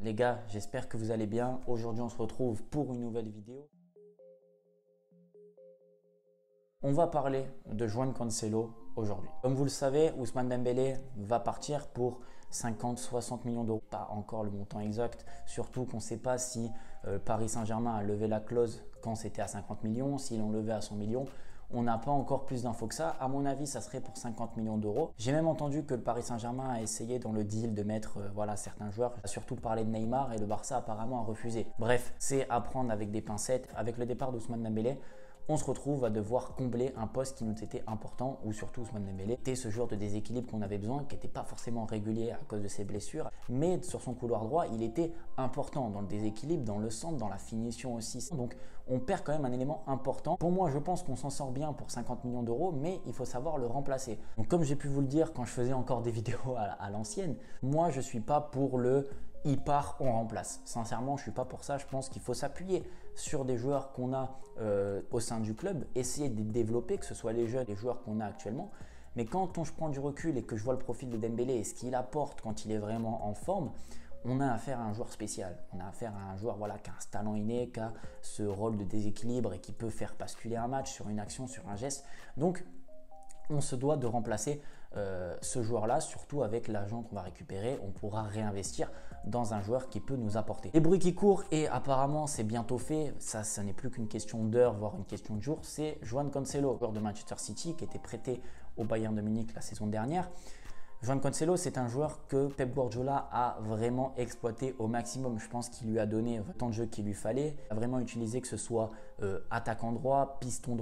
Les gars, j'espère que vous allez bien. Aujourd'hui, on se retrouve pour une nouvelle vidéo. On va parler de João Cancelo aujourd'hui. Comme vous le savez, Ousmane Dembélé va partir pour 50-60 millions d'euros. Pas encore le montant exact, surtout qu'on ne sait pas si Paris Saint-Germain a levé la clause quand c'était à 50 millions, s'ils l'ont levé à 100 millions. On n'a pas encore plus d'infos que ça. À mon avis, ça serait pour 50 millions d'euros. J'ai même entendu que le Paris Saint-Germain a essayé dans le deal de mettre certains joueurs. A surtout parlé de Neymar et le Barça apparemment a refusé. Bref, c'est à prendre avec des pincettes. Avec le départ d'Ousmane Dembélé, on se retrouve à devoir combler un poste qui nous était important, ou surtout Ousmane Dembélé était ce joueur de déséquilibre qu'on avait besoin, qui n'était pas forcément régulier à cause de ses blessures, mais sur son couloir droit, il était important dans le déséquilibre, dans le centre, dans la finition aussi. Donc on perd quand même un élément important. Pour moi, je pense qu'on s'en sort bien pour 50 millions d'euros, mais il faut savoir le remplacer. Donc comme j'ai pu vous le dire quand je faisais encore des vidéos à l'ancienne, moi je ne suis pas pour le il part, on remplace. Sincèrement, je ne suis pas pour ça. Je pense qu'il faut s'appuyer sur des joueurs qu'on a au sein du club, essayer de les développer, que ce soit les jeunes, les joueurs qu'on a actuellement. Mais quand je prends du recul et que je vois le profil de Dembélé et ce qu'il apporte quand il est vraiment en forme, on a affaire à un joueur spécial. On a affaire à un joueur qui a un talent inné, qui a ce rôle de déséquilibre et qui peut faire basculer un match sur une action, sur un geste. Donc, on se doit de remplacer ce joueur-là, surtout avec l'argent qu'on va récupérer. On pourra réinvestir dans un joueur qui peut nous apporter. Les bruits qui courent, et apparemment c'est bientôt fait, ça n'est plus qu'une question d'heure, voire une question de jour, c'est João Cancelo, joueur de Manchester City qui était prêté au Bayern de Munich la saison dernière. João Cancelo, c'est un joueur que Pep Guardiola a vraiment exploité au maximum. Je pense qu'il lui a donné tant de jeu qu'il lui fallait. Il a vraiment utilisé que ce soit attaquant droit, piston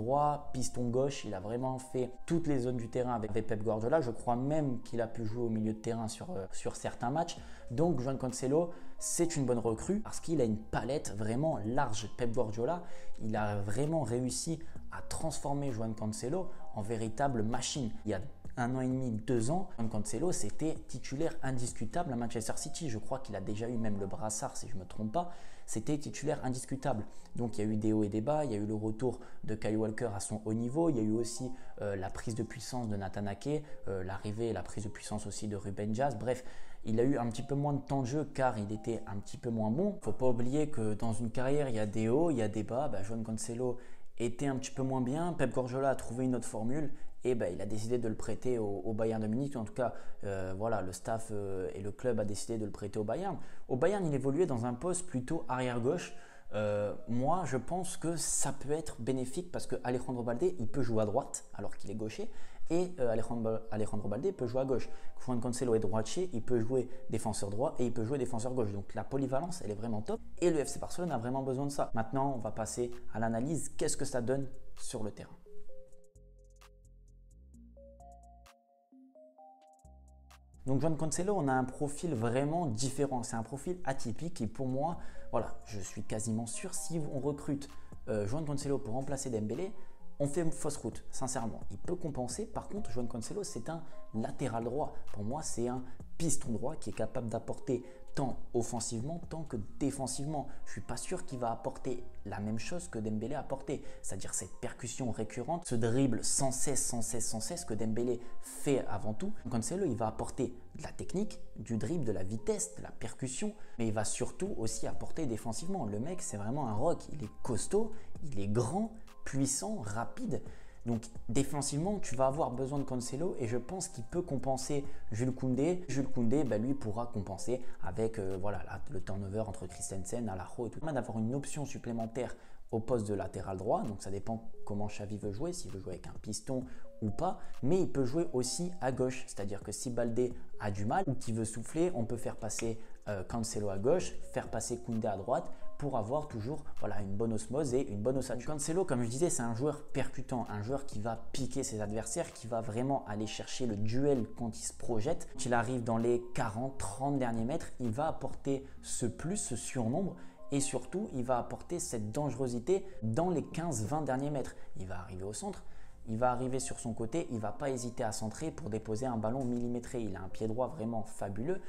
gauche. Il a vraiment fait toutes les zones du terrain avec Pep Guardiola. Je crois même qu'il a pu jouer au milieu de terrain sur certains matchs. Donc João Cancelo, c'est une bonne recrue parce qu'il a une palette vraiment large. Pep Guardiola, il a vraiment réussi à transformer João Cancelo en véritable machine. Il y a 1 an et demi, 2 ans, João Cancelo, c'était titulaire indiscutable à Manchester City. Je crois qu'il a déjà eu même le brassard, si je ne me trompe pas. C'était titulaire indiscutable. Donc, il y a eu des hauts et des bas. Il y a eu le retour de Kyle Walker à son haut niveau. Il y a eu aussi la prise de puissance de Nathan Ake, l'arrivée et la prise de puissance aussi de Ruben Dias. Bref, il a eu un petit peu moins de temps de jeu car il était un petit peu moins bon. Il ne faut pas oublier que dans une carrière, il y a des hauts, il y a des bas. João Cancelo était un petit peu moins bien. Pep Guardiola a trouvé une autre formule et il a décidé de le prêter au Bayern de Munich. En tout cas, le staff et le club a décidé de le prêter au Bayern. Au Bayern, il évoluait dans un poste plutôt arrière-gauche. Moi, je pense que ça peut être bénéfique parce que Alejandro Balde, il peut jouer à droite alors qu'il est gaucher et Alejandro Balde peut jouer à gauche. João Cancelo est droitier, il peut jouer défenseur droit et il peut jouer défenseur gauche. Donc la polyvalence, elle est vraiment top et le FC Barcelone a vraiment besoin de ça. Maintenant, on va passer à l'analyse. Qu'est-ce que ça donne sur le terrain ? Donc João Cancelo, on a un profil vraiment différent. C'est un profil atypique et pour moi, je suis quasiment sûr, si on recrute João Cancelo pour remplacer Dembélé, on fait une fausse route, sincèrement. Il peut compenser. Par contre, João Cancelo, c'est un latéral droit. Pour moi, c'est un piston droit qui est capable d'apporter tant offensivement, tant que défensivement. Je ne suis pas sûr qu'il va apporter la même chose que Dembélé a apporté, c'est-à-dire cette percussion récurrente, ce dribble sans cesse que Dembélé fait avant tout. Cancelo, il va apporter de la technique, du dribble, de la vitesse, de la percussion, mais il va surtout aussi apporter défensivement. Le mec, c'est vraiment un rock. Il est costaud, il est grand, puissant, rapide. Donc défensivement, tu vas avoir besoin de Cancelo et je pense qu'il peut compenser Jules Koundé. Jules Koundé, lui pourra compenser avec le turnover entre Christensen, Araujo et tout. D'avoir une option supplémentaire au poste de latéral droit, donc ça dépend comment Xavi veut jouer, s'il veut jouer avec un piston ou pas, mais il peut jouer aussi à gauche, c'est-à-dire que si Balde a du mal ou qu'il veut souffler, on peut faire passer Cancelo à gauche, faire passer Koundé à droite pour avoir toujours une bonne osmose et une bonne ossature. Cancelo, comme je disais, c'est un joueur percutant, un joueur qui va piquer ses adversaires, qui va vraiment aller chercher le duel quand il se projette. Quand il arrive dans les 40-30 derniers mètres, il va apporter ce plus, ce surnombre. Et surtout, il va apporter cette dangerosité dans les 15-20 derniers mètres. Il va arriver au centre, il va arriver sur son côté, il ne va pas hésiter à centrer pour déposer un ballon millimétré. Il a un pied droit vraiment fabuleux.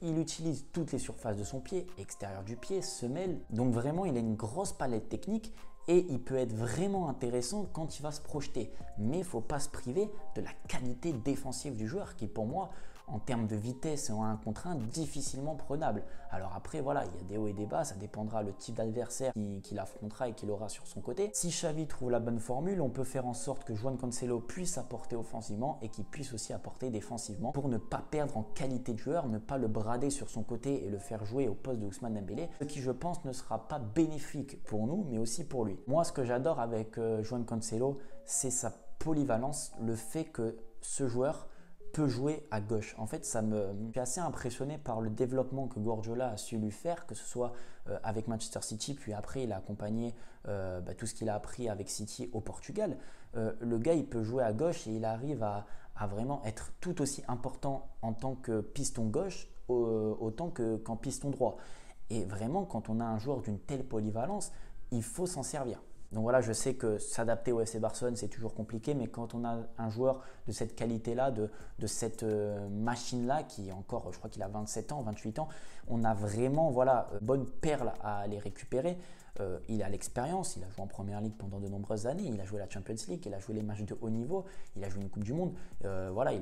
Il utilise toutes les surfaces de son pied, extérieur du pied, semelle. Donc vraiment, il a une grosse palette technique et il peut être vraiment intéressant quand il va se projeter. Mais il ne faut pas se priver de la qualité défensive du joueur qui, pour moi, en termes de vitesse en 1 contre 1 difficilement prenable. Alors après, voilà, il y a des hauts et des bas, ça dépendra le type d'adversaire qu'il affrontera et qu'il aura sur son côté. Si Xavi trouve la bonne formule, on peut faire en sorte que João Cancelo puisse apporter offensivement et qu'il puisse aussi apporter défensivement pour ne pas perdre en qualité de joueur, ne pas le brader sur son côté et le faire jouer au poste de Ousmane Dembélé, ce qui je pense ne sera pas bénéfique pour nous mais aussi pour lui. Moi, ce que j'adore avec João Cancelo, c'est sa polyvalence, le fait que ce joueur peut jouer à gauche. En fait, je suis assez impressionné par le développement que Guardiola a su lui faire, que ce soit avec Manchester City, puis après il a accompagné tout ce qu'il a appris avec City au Portugal. Le gars, il peut jouer à gauche et il arrive à vraiment être tout aussi important en tant que piston gauche autant qu'en piston droit. Et vraiment, quand on a un joueur d'une telle polyvalence, il faut s'en servir. Donc voilà, je sais que s'adapter au FC Barcelone, c'est toujours compliqué, mais quand on a un joueur de cette qualité-là, de cette machine-là, qui est encore, je crois qu'il a 27 ans, 28 ans, on a vraiment bonne perle à aller récupérer. Il a l'expérience, il a joué en Première Ligue pendant de nombreuses années, il a joué la Champions League, il a joué les matchs de haut niveau, il a joué une Coupe du Monde, il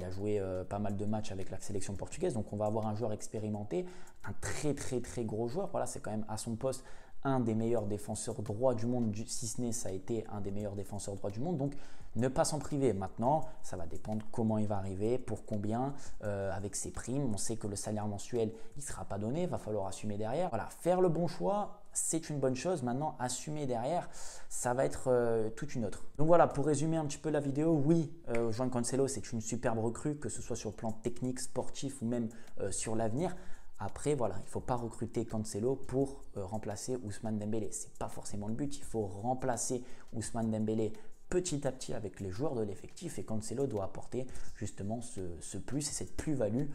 a joué pas mal de matchs avec la sélection portugaise, donc on va avoir un joueur expérimenté, un très très très gros joueur, voilà, c'est quand même à son poste un des meilleurs défenseurs droits du monde, si ce n'est ça a été un des meilleurs défenseurs droits du monde, donc ne pas s'en priver. Maintenant, ça va dépendre comment il va arriver, pour combien, avec ses primes. On sait que le salaire mensuel, il ne sera pas donné, il va falloir assumer derrière. Voilà, faire le bon choix, c'est une bonne chose. Maintenant, assumer derrière, ça va être toute une autre. Donc voilà, pour résumer un petit peu la vidéo, oui, João Cancelo, c'est une superbe recrue, que ce soit sur le plan technique, sportif ou même sur l'avenir. Après, voilà, il ne faut pas recruter Cancelo pour remplacer Ousmane Dembélé. Ce n'est pas forcément le but. Il faut remplacer Ousmane Dembélé petit à petit avec les joueurs de l'effectif et Cancelo doit apporter justement ce plus et cette plus-value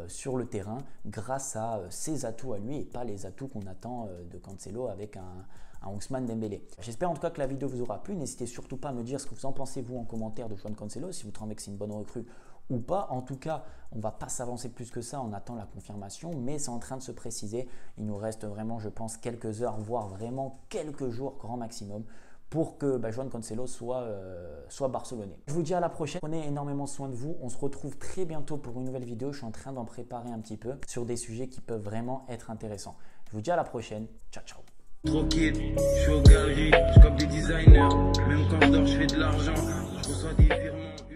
sur le terrain grâce à ses atouts à lui et pas les atouts qu'on attend de Cancelo avec un Ousmane Dembélé. J'espère en tout cas que la vidéo vous aura plu. N'hésitez surtout pas à me dire ce que vous en pensez vous en commentaire de João Cancelo, si vous trouvez que c'est une bonne recrue ou pas. En tout cas, on ne va pas s'avancer plus que ça, on attend la confirmation, mais c'est en train de se préciser. Il nous reste vraiment, je pense, quelques heures, voire vraiment quelques jours grand maximum pour que João Cancelo soit barcelonais. Je vous dis à la prochaine, prenez énormément soin de vous, on se retrouve très bientôt pour une nouvelle vidéo, je suis en train d'en préparer un petit peu sur des sujets qui peuvent vraiment être intéressants. Je vous dis à la prochaine, ciao ciao. Tranquille, je suis aux galeries, je comme des designers, même quand je dors je fais de l'argent, je reçois des virements.